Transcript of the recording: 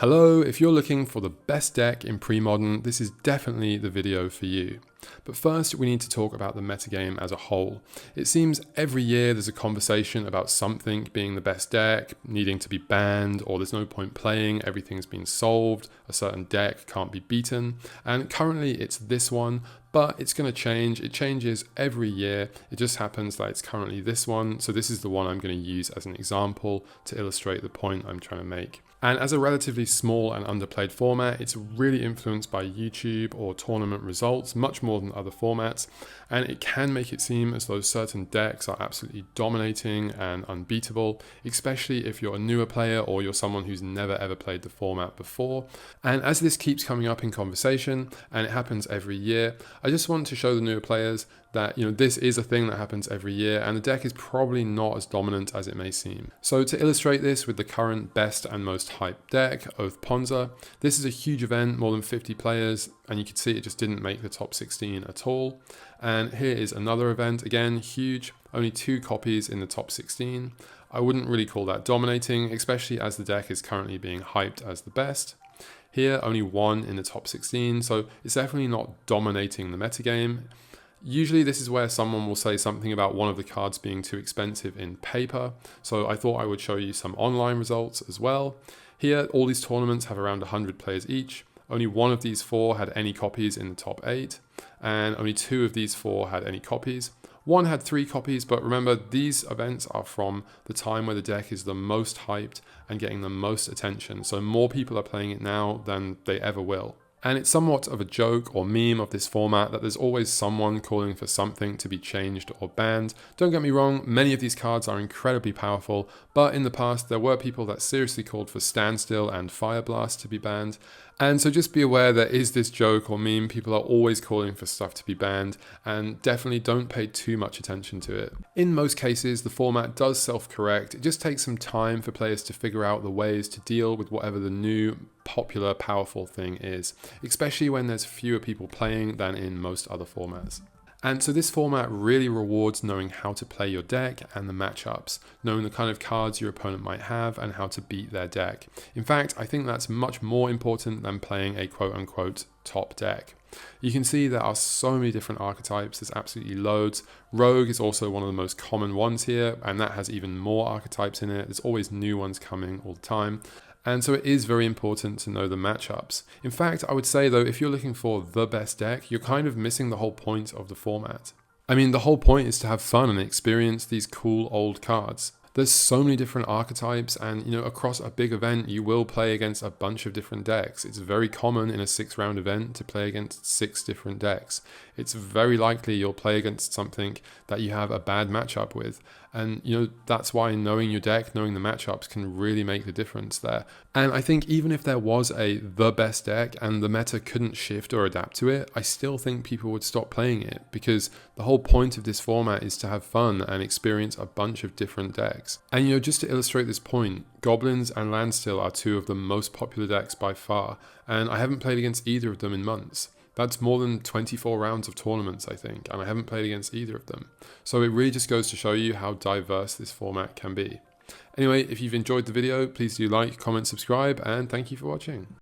Hello, if you're looking for the best deck in Premodern, this is definitely the video for you. But first, we need to talk about the metagame as a whole. It seems every year there's a conversation about something being the best deck, needing to be banned, or there's no point playing, everything's been solved, a certain deck can't be beaten, and currently it's this one, but it's going to change. It changes every year. It just happens that it's currently this one, so this is the one I'm going to use as an example to illustrate the point I'm trying to make. And as a relatively small and underplayed format, it's really influenced by YouTube or tournament results, much more than other formats, and it can make it seem as though certain decks are absolutely dominating and unbeatable, especially if you're a newer player or you're someone who's never ever played the format before. And as this keeps coming up in conversation, and it happens every year, I just want to show the newer players that this is a thing that happens every year, and the deck is probably not as dominant as it may seem. So to illustrate this with the current best and most hyped deck, Oath Ponza, this is a huge event, more than 50 players, and you can see it just didn't make the top 16 at all. And here is another event, again huge, only 2 copies in the top 16. I wouldn't really call that dominating, especially as the deck is currently being hyped as the best. Here, only 1 in the top 16, so it's definitely not dominating the metagame. Usually this is where someone will say something about one of the cards being too expensive in paper, so I thought I would show you some online results as well. Here, all these tournaments have around 100 players each. Only 1 of these 4 had any copies in the top 8, and only 2 of these 4 had any copies. 1 had 3 copies, but remember, these events are from the time where the deck is the most hyped and getting the most attention, so more people are playing it now than they ever will. And it's somewhat of a joke or meme of this format that there's always someone calling for something to be changed or banned. Don't get me wrong, many of these cards are incredibly powerful, but in the past there were people that seriously called for Standstill and Fire Blast to be banned. And so just be aware there is this joke or meme, people are always calling for stuff to be banned, and definitely don't pay too much attention to it. In most cases, the format does self-correct. It just takes some time for players to figure out the ways to deal with whatever the new, popular, powerful thing is, especially when there's fewer people playing than in most other formats. And so this format really rewards knowing how to play your deck and the matchups, knowing the kind of cards your opponent might have and how to beat their deck. In fact, I think that's much more important than playing a quote-unquote top deck. You can see there are so many different archetypes, there's absolutely loads. Rogue is also one of the most common ones here, and that has even more archetypes in it. There's always new ones coming all the time. And so it is very important to know the matchups. In fact, I would say though, if you're looking for the best deck, you're kind of missing the whole point of the format. I mean, the whole point is to have fun and experience these cool old cards. There's so many different archetypes, and across a big event you will play against a bunch of different decks. It's very common in a 6-round event to play against 6 different decks. It's very likely you'll play against something that you have a bad matchup with, and that's why knowing your deck, knowing the matchups can really make the difference there. And I think even if there was the best deck and the meta couldn't shift or adapt to it, I still think people would stop playing it, because the whole point of this format is to have fun and experience a bunch of different decks. And just to illustrate this point, Goblins and Landstill are 2 of the most popular decks by far, and I haven't played against either of them in months. That's more than 24 rounds of tournaments, I think, and I haven't played against either of them. So it really just goes to show you how diverse this format can be. Anyway, if you've enjoyed the video, please do like, comment, subscribe, and thank you for watching.